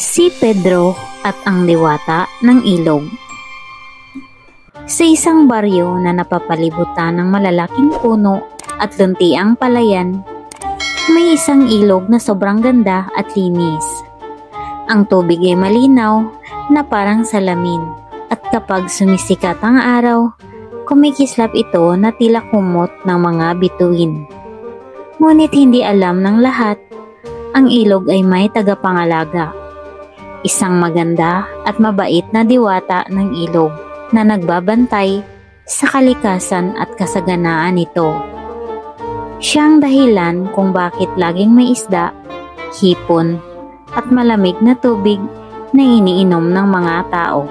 Si Pedro at ang Diwata ng Ilog. Sa isang baryo na napapalibutan ng malalaking puno at luntiang palayan, may isang ilog na sobrang ganda at linis. Ang tubig ay malinaw na parang salamin at kapag sumisikat ang araw, kumikislap ito na tila kumot ng mga bituin. Ngunit hindi alam ng lahat, ang ilog ay may tagapangalaga. Isang maganda at mabait na diwata ng ilog na nagbabantay sa kalikasan at kasaganaan nito. Siyang dahilan kung bakit laging may isda, hipon, at malamig na tubig na iniinom ng mga tao.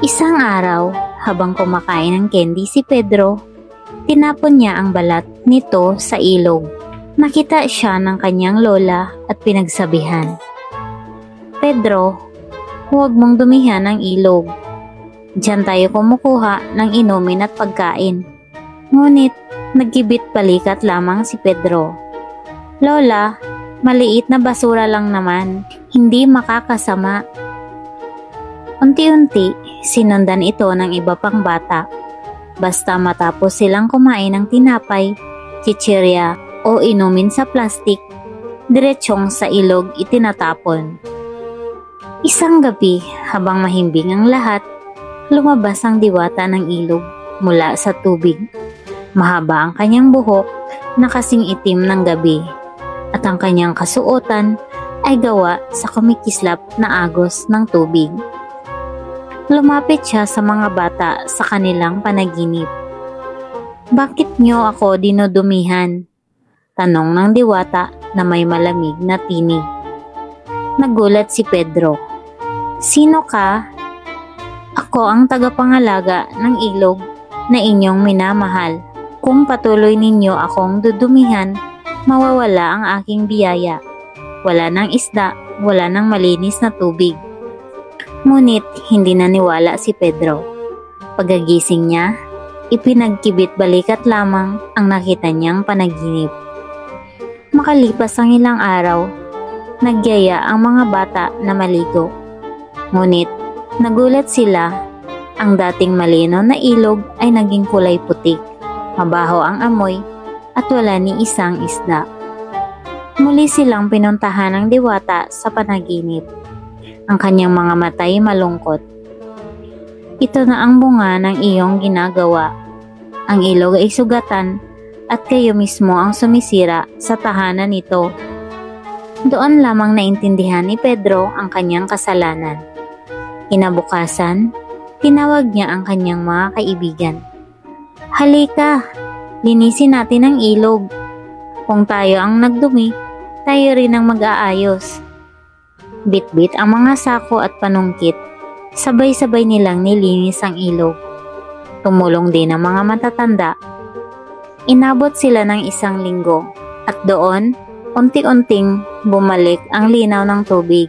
Isang araw, habang kumakain ng candy si Pedro, tinapon niya ang balat nito sa ilog. Nakita siya ng kanyang lola at pinagsabihan, "Pedro, huwag mong dumihan ang ilog. Diyan tayo kumukuha ng inumin at pagkain." Ngunit nagkibit balikat lamang si Pedro. "Lola, maliit na basura lang naman, hindi makakasama." Unti-unti, sinundan ito ng iba pang bata. Basta matapos silang kumain ng tinapay, chichirya o inumin sa plastik, diretsyong sa ilog itinatapon. Isang gabi, habang mahimbing ang lahat, lumabas ang diwata ng ilog mula sa tubig. Mahaba ang kanyang buhok na kasing itim ng gabi at ang kanyang kasuotan ay gawa sa kumikislap na agos ng tubig. Lumapit siya sa mga bata sa kanilang panaginip. "Bakit niyo ako dinudumihan?" tanong ng diwata na may malamig na tinig. Nagulat si Pedro. "Sino ka?" "Ako ang tagapangalaga ng ilog na inyong minamahal. Kung patuloy ninyo akong dudumihan, mawawala ang aking biyaya. Wala ng isda, wala ng malinis na tubig." Ngunit hindi naniwala si Pedro. Pagkagising niya, ipinagkibit balikat lamang ang nakita niyang panaginip. Makalipas ang ilang araw, nagyaya ang mga bata na maligo. Ngunit nagulat sila, ang dating malinaw na ilog ay naging kulay putik, mabaho ang amoy at wala ni isang isda. Muli silang pinuntahan ng diwata sa panaginip. Ang kanyang mga mata ay malungkot. "Ito na ang bunga ng iyong ginagawa. Ang ilog ay sugatan at kayo mismo ang sumisira sa tahanan nito." Doon lamang naintindihan ni Pedro ang kanyang kasalanan. Kinabukasan, tinawag niya ang kanyang mga kaibigan. "Halika, linisin natin ang ilog. Kung tayo ang nagdumi, tayo rin ang mag-aayos." Bit-bit ang mga sako at panungkit, sabay-sabay nilang nilinis ang ilog. Tumulong din ang mga matatanda. Inabot sila ng isang linggo at doon, unti-unting bumalik ang linaw ng tubig.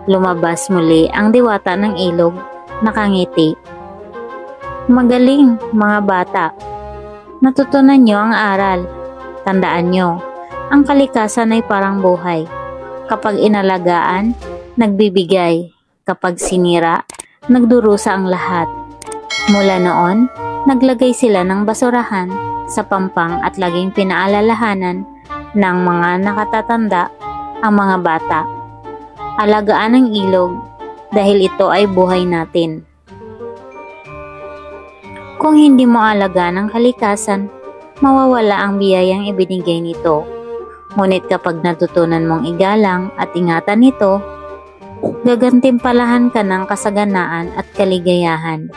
Lumabas muli ang diwata ng ilog, nakangiti. "Magaling, mga bata. Natutunan nyo ang aral. Tandaan nyo, ang kalikasan ay parang buhay. Kapag inalagaan, nagbibigay. Kapag sinira, nagdurusa ang lahat." Mula noon, naglagay sila ng basurahan sa pampang at laging pinaalalahanan ng mga nakatatanda ang mga bata. Alagaan ang ilog dahil ito ay buhay natin. Kung hindi mo alagaan ang kalikasan, mawawala ang biyayang ibinigay nito. Ngunit kapag natutunan mong igalang at ingatan ito, gagantimpalahan ka ng kasaganaan at kaligayahan.